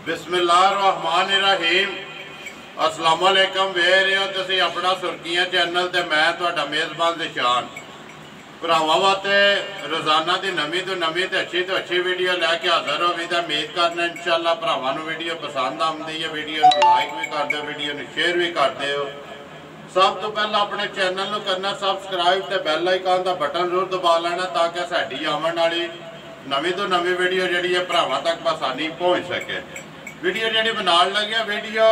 बिस्मिल्लाहिर्रहमानिर्रहीम। अस्सलाम वालेकुम। वेख रहे हो तुसीं अपना सुर्खियां चैनल ते मैं तुहाडा मेज़बान निशान। भरावां वास्ते रोज़ाना की नवीं तो नवीं तो अच्छी वीडियो लैके हाज़र हो। उम्मीद करना इंशाअल्लाह भरावां नूं वीडियो पसंद आती है। वीडियो लाइक भी कर दो, वीडियो शेयर भी कर दो। सब तो पहला अपने चैनल को करना सबसक्राइब तो बैल आइकन का बटन जरूर दबा लेना ताकि साडी आने वाली नवीं तो नवीं वीडियो जी है भरावां तक आसानी पहुँच सके। वीडियो जी बनाने लगे वीडियो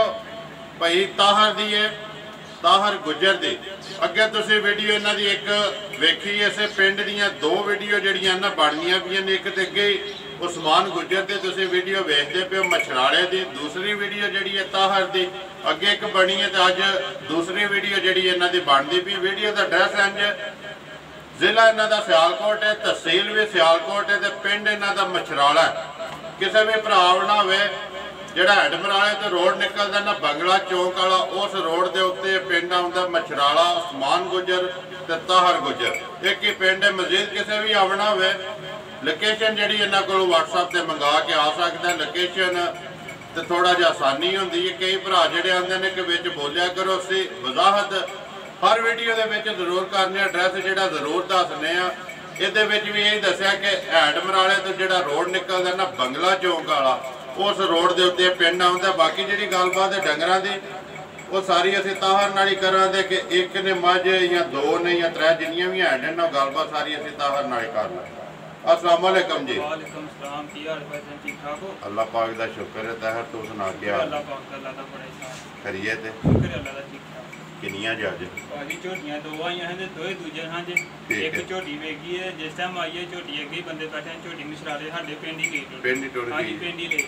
भाई ताहर दी है, ताहर गुजर दी। अगे तुसी वीडियो इन्हां दी एक वेखी, इसे पिंड दियां दो वीडियो जड़ियां ना बननियां पियां ने। एक ते अगे उस्मान गुजर ते तुसी वीडियो वेखदे पे हो मछराड़े दी। दूसरी वीडियो जड़ी है ताहर दी अगे एक बनी है, तो अज दूसरी वीडियो जड़ी इन्हां दी बनदी पई। वीडियो का एड्रैस इंज जिला इन्हां दा सियालकोट है, तहसील भी सियालकोट है, तो पिंड इन्हां दा मछराड़ा है। किसी भी भरा ना होवे जिहड़ा हैडमराले तो रोड निकलदा ना बंगला चौक वाला, उस रोड के उत्ते पिंड आउंदा मछराड़ा। उस्मान गुजर ते ताहर गुजर एक ही पिंड है। मजीद किसी भी आवना होवे लोकेशन जी इन्हों को व्हाट्सएप से मंगा के आ सकता है। लोकेशन तो थोड़ा जिहा आसानी होंदी है। कई भरा जिहड़े आंदे ने कि विच बोलिया करो, असीं वजाहत हर वीडियो के जरूर करने। एड्रैस जिहड़ा जरूर दसने आ। इहदे विच भी यही दस्सिया कि हैडमराले तो जिहड़ा रोड निकलदा ना बंगला चौक वाला, उस रोड के उत्ते पिंड आउंदा। बाकी जिहड़ी गलबात है डंगरां दी वो सारी असीं ताहर नाल ही करांगे कि एक ने मझ या दो ने या त्रै जिन्नियां भी हैन ना गलबात सारी असीं ताहर नाल ही कर लांगे। अस्सलाम वालेकुम जी। वालेकुम सलाम। की हाल है? ठीक ठाक हो? अल्लाह पाक दा शुक्र है। ताहर तू सुना क्या अल्लाह पाक दा लादा बड़ा एहसान। खैरियत है? शुक्र है अल्लाह दा। ठीक ठाक। किनियां जज भाजी झोटियां दो आईयां हैं, दो दूजे हाँ जी। एक झोटी वेगी है, जिस टाइम आई है झोटी अगे बंदे बैठे हैं। झोटी मिसराले साडे पिंड ही गई, पिंड ही टुर हाँ जी गई। पिंड ही ले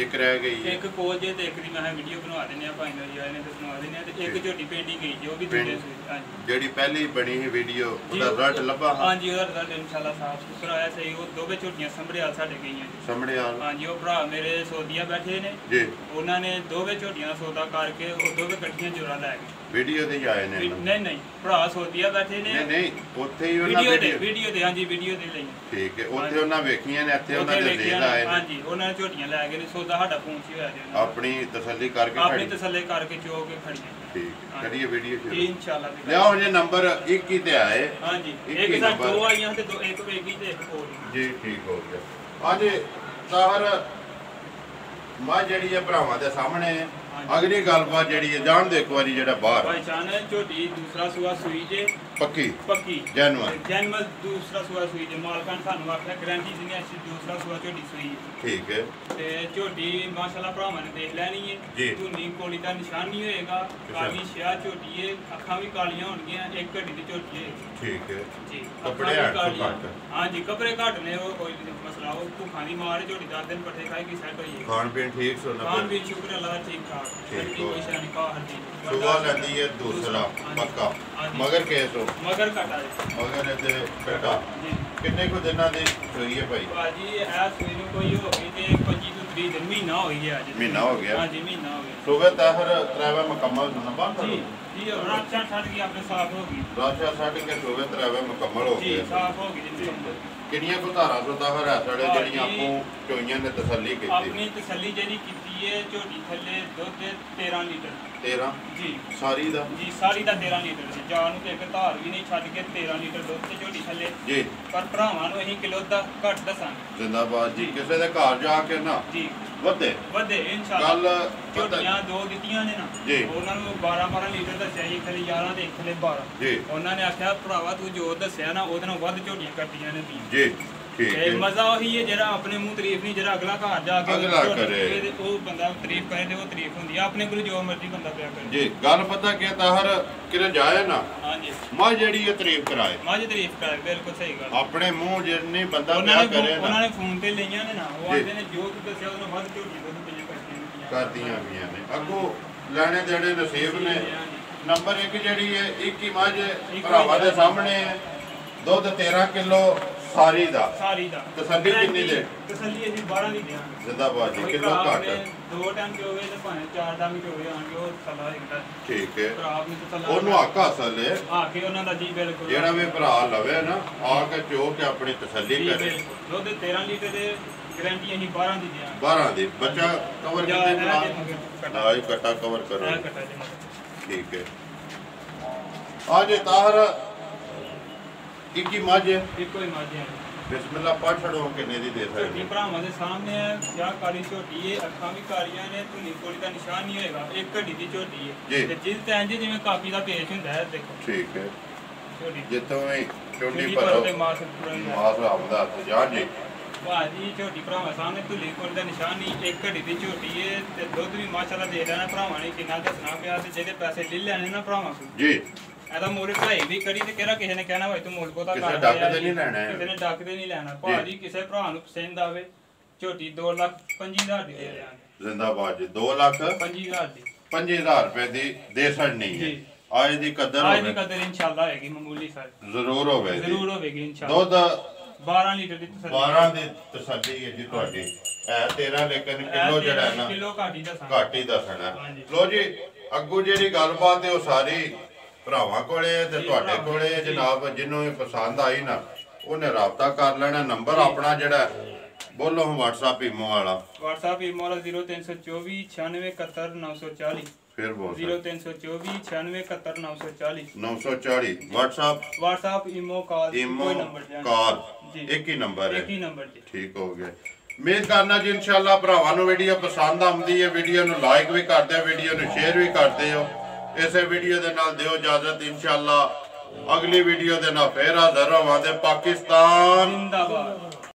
एक रह गई है। एक कोल जे ते एक दी मैं वीडियो बनवा देने आ, भाई नजी आए ने ते बनवा देने आ। ते एक झोटी पिंड ही गई जो भी दूजे से। हाँ जी जेडी पहली बनी है वीडियो ओदा रिजल्ट लब्भा? हाँ जी ओदा रिजल्ट इंशाल्लाह साफ सुथरा आया। सही वो दोवे झोटियां संभड़ियाल साडे गईयां जी। संभड़ियाल? हाँ जी वो भरा मेरे सौदिया बैठे ने जी, उन्होंने दोवे झोटियां सौदा करके वो दोवे कट्ठियां जोरा लै गए। वीडियो दे आए ने? नहीं भरा सौदिया बैठे ने। नहीं उत्थे ही उन्हां वीडियो दे। हाँ जी वीडियो दे ਲਈ। ठीक है। उत्थे उन्हां वेखियां ने, इत्थे उन्हां दे देल आए ने। हाँ जी उन्हां झोटियां लै गए ने। सौदा साडा पहुंच ही होया जी। अपनी तसल्ली करके अपनी तसल्ली करके चो के खड़ियां। ठीक करिए वीडियो शुरू इंशाल्लाह। लियाओ जे नंबर 21 ते आए। हाँ जी एक साथ दो आईयां ते दो एक वेगी ते एक कोल जी। ठीक हो गया। हाँ जी ताहर मां जड़ी है भरावां दे सामने। अगली गलबात जी है जान दे एक बारी जरा बाहर पहचान है। झोटी दूसरा सुआ सुई जे पक्की पक्की जैनवन दूसरा सुआ सुई जे। मालकान सानू आख्या गारंटी सी ऐसी दूसरा सुआ झोटी सुई। ठीक है। ते झोटी माशाल्लाह भरावां ने देख लैनी है। धुनी कोली का निशान नहीं होएगा। काली शिया झोटी है, अखां भी कालियां होणगियां। एक घड़ी दी झोटी है। ठीक है जी। कपड़े घट? हाँ जी कपड़े घट ने, वो कोई मसला वो भुखा दी मार। झोटी 10 दिन पट्ठे खाई की सेट होई है। खान पीन ठीक सोना? खान पीन शुक्र अल्लाह दा ठीक ठाक। सुबह लैंदी है दूसरा पक्का मगर केस हो मगर कटा मगर ते कटा किन्ने को दिना दी सोई है भाई? भाजी ए सोई नु कोई हो गई ते 25 तो 30 दिन महीना हो गया आज। महीना हो गया? हां जी महीना हो गया। सुबह ताहर त्रावे मुकम्मल सुना बात जी जी। रात छाड़ के आपने साफ होगी। रात छाड़ के सुबह त्रावे मुकम्मल हो गए जी, साफ हो गई जी। किनियां को धारा तो ताहर है साडे जेडी आपको चोइयां ने तसल्ली कीती? अपनी तसल्ली जेडी कीती है झोटी थल्ले दुध 13 लीटर। 13 जी सारी दा? जी सारी दा 13 लीटर जी। जान नु एक धार भी नहीं छड़ के 13 लीटर दुध ते झोटी थल्ले जी। पर भरावां नु अहीं किलो दा घट दसांगे। जिंदाबाद जी। किसे दे घर जाके ना जी वधे इंशाअल्लाह। कल झोटियां दो दित्तियां ने ना जी, उन्हां नु 12 लीटर दस्सिया जी। खले 11 ते खले 12 जी। उन्हां ने आख्या भरावा तू जो दस्सिया ना ओदे नाल वध झोटियां कट्टियां ने जी। ठीक है। मजा वही है जरा अपने मुंह तारीफ नहीं, जरा अगला घर जाके अगला करे वो बंदा तारीफ करे तो वो तारीफ होंदी है। अपने को जो मर्जी बंदा पिया करे जी। गल पता क्या ताहर किरे जाए ना? हां जी मां जेडी है तारीफ कराए, मां जी तारीफ कराए। बिल्कुल सही गल। अपने मुंह जिन्नी बंदा पिया करे ना, उन्होंने फोन पे लईयां ने ना, वो आंदे ने जो कुछ दस्सिया उन्होंने वध झोटी दुध पिया करदियां पियां ने। अगो लेने देने नसीब ने। नंबर 1 जेडी है 21 मझ भरावां दे सामने है। दुध 13 किलो ਸਾਰੀ ਦਾ ਤਸੱਲੀ ਕਿੰਨੀ ਦੇ? ਤਸੱਲੀ ਅਸੀਂ 12 ਦੀ ਦਿਆਂਗੇ। ਜ਼ਿੰਦਾਬਾਦ ਜੀ। ਕਿਲੋ ਘੱਟ 2 ਟਾਈਮ ਚ ਹੋਵੇ ਤੇ ਭਾਵੇਂ 4 ਟਾਈਮ ਚ ਹੋਵੇ ਆਣਗੇ ਉਹ ਤਸੱਲਾ ਹੁੰਦਾ। ਠੀਕ ਹੈ। ਭਰਾ ਨੂੰ ਤਸੱਲਾ ਉਹਨੂੰ ਹੱਕ ਹਾਸਲ ਹੈ ਆ ਕੇ ਉਹਨਾਂ ਦਾ ਜੀ ਬਿਲਕੁਲ ਜਿਹੜਾ ਵੀ ਭਰਾ ਲਵੇ ਨਾ ਆ ਕੇ ਚੋ ਕੇ ਆਪਣੀ ਤਸੱਲੀ ਕਰੇ। ਦੁੱਧ 13 ਲੀਟਰ ਦੇ ਗਾਰੰਟੀ ਅਸੀਂ 12 ਦੀ ਦਿਆਂਗੇ। 12 ਦੀ। ਬੱਚਾ ਕਵਰ ਕਿੰਨੇ ਬਣਾ? ਆਹ ਕੱਟਾ ਕਵਰ ਕਰੋ। ਠੀਕ ਹੈ। ਆ ਜੇ ਤਾਹਰ ਇੱਕ ਹੀ ਮੱਝ ਇੱਕੋ ਹੀ ਮੱਝ ਹੈ। ਬਿਸਮਿਲ੍ਲਾ ਪਾ ਛੜੋ ਕਿੰਨੇ ਦੀ ਦੇ ਸਕਦੇ? ਝੋਟੀ ਭਰਾਵਾਂ ਦੇ ਸਾਹਮਣੇ ਹੈ। ਸਿਆਹ ਕਾਲੀ ਝੋਟੀ ਹੈ, ਅੱਖਾਂ ਵੀ ਕਾਲੀਆਂ ਨੇ, ਧੁਨੀ ਕੋਲੀ ਦਾ ਨਿਸ਼ਾਨ ਨਹੀਂ ਹੋਏਗਾ। ਇੱਕ ਘੜੀ ਦੀ ਝੋਟੀ ਹੈ ਤੇ ਜਿਸ ਟਾਈਮ ਜਿਵੇਂ ਕਾਪੀ ਦਾ ਪੇਜ ਹੁੰਦਾ ਹੈ ਦੇਖੋ। ਠੀਕ ਹੈ। ਝੋਟੀ ਜਿੱਥੋਂ ਵੀ ਝੋਟੀ ਭਰੋ ਤੇ ਮਾਸ ਆਪਦਾ ਜਾਨ ਜੀ। ਭਾਜੀ ਝੋਟੀ ਭਰਾਵਾਂ ਸਾਹਮਣੇ ਧੁਨੀ ਕੋਲੀ ਦਾ ਨਿਸ਼ਾਨ ਨਹੀਂ, ਇੱਕ ਘੜੀ ਦੀ ਝੋਟੀ ਹੈ ਤੇ ਦੁੱਧ ਵੀ ਮਾਸ਼ਾਅੱਲਾ ਦੇ ਲੈਣਾ ਭਰਾਵਾਂ ਨੇ ਕਿੰਨਾ ਦੱਸਣਾ ਪਿਆ ਤੇ ਜਿਹਦੇ ਪੈਸੇ ਲੈ ਲੈਣੇ ਨਾ ਭਰਾਵਾਂ ਕੋਲ ਜੀ। ਇਹਦਾ ਮੁੱਲ ਭਾਈ ਵੀ ਕਰੀ ਤੇ ਕਿਹੜਾ ਕਿਸੇ ਨੇ ਕਹਿਣਾ ਭਾਈ ਤੂੰ ਮੁੱਲ ਕੋਤਾ ਕਰ ਡੱਕ ਤੇ ਨਹੀਂ ਲੈਣਾ ਕਿਸੇ ਨੇ ਡੱਕ ਤੇ ਨਹੀਂ ਲੈਣਾ। ਭਾਜੀ ਕਿਸੇ ਭਰਾ ਨੂੰ ਪਸੰਦ ਆਵੇ ਝੋਟੀ 2,25,000 ਦੀ ਦੇ ਦਿਆਂਗੇ। ਜ਼ਿੰਦਾਬਾਦ ਜੀ। 2,25,000 ਦੀ 5000 ਰੁਪਏ ਦੀ ਦੇ ਛੜਨੀ ਹੈ। ਅੱਜ ਦੀ ਕਦਰ ਇਨਸ਼ਾਅੱਲਾ ਹੋਏਗੀ ਮਾਮੂਲੀ ਸਰ ਜ਼ਰੂਰ ਹੋਵੇਗੀ ਇਨਸ਼ਾਅੱਲਾ। ਦੁੱਧ 12 ਲੀਟਰ ਦੀ ਤਸੱਲੀ 12 ਦੀ ਤਸੱਲੀ ਹੈ ਜੀ ਤੁਹਾਡੀ। ਐ 13 ਲੇਕਿਨ ਕਿਲੋ ਜਿਹੜਾ ਹੈ ਨਾ ਕਿਲੋ ਘੱਟ ਹੀ ਦੱਸਣਾ। ਲੋ ਜੀ ਅੱਗੂ ਜਿਹੜੀ ਗੱਲਬਾਤ ਹੈ ਉਹ ਸਾਰੀ ਭਰਾਵਾਂ ਕੋਲੇ ਤੇ ਤੁਹਾਡੇ ਕੋਲੇ ਜਨਾਬ। ਜਿਹਨੂੰ ਵੀ ਪਸੰਦ ਆਈ ਨਾ ਉਹਨੇ ਰਾਬਤਾ ਕਰ ਲੈਣਾ। ਨੰਬਰ ਆਪਣਾ ਜਿਹੜਾ ਬੋਲੋ WhatsApp ਈਮੋ ਵਾਲਾ 0324 9671 940। ਫਿਰ ਬੋਲ 0324 9671 940 WhatsApp ਈਮੋ ਕਾਲ ਇੱਕ ਹੀ ਨੰਬਰ ਹੈ। ਠੀਕ ਹੋ ਗਿਆ। ਉਮੀਦ ਕਰਨਾ ਜੀ ਇਨਸ਼ਾਅੱਲਾ ਭਰਾਵਾਂ ਨੂੰ ਵੀਡੀਓ ਪਸੰਦ ਆਉਂਦੀ ਹੈ। ਵੀਡੀਓ ਨੂੰ ਲਾਈਕ ਵੀ ਕਰਦੇ ਹੋ, ਵੀਡੀਓ ਨੂੰ ਸ਼ੇਅਰ ਵੀ ਕਰਦੇ ਹੋ। ਇਸੇ ਵੀਡੀਓ ਦੇ ਨਾਲ ਦਿਓ ਇਜਾਜ਼ਤ। ਇਨਸ਼ਾਅੱਲਾ ਅਗਲੀ ਵੀਡੀਓ ਦੇ ਨਾਲ ਫੇਰ ਹਾਜ਼ਰ ਹੋਵਾਂਗੇ। ਪਾਕਿਸਤਾਨ ਜ਼ਿੰਦਾਬਾਦ।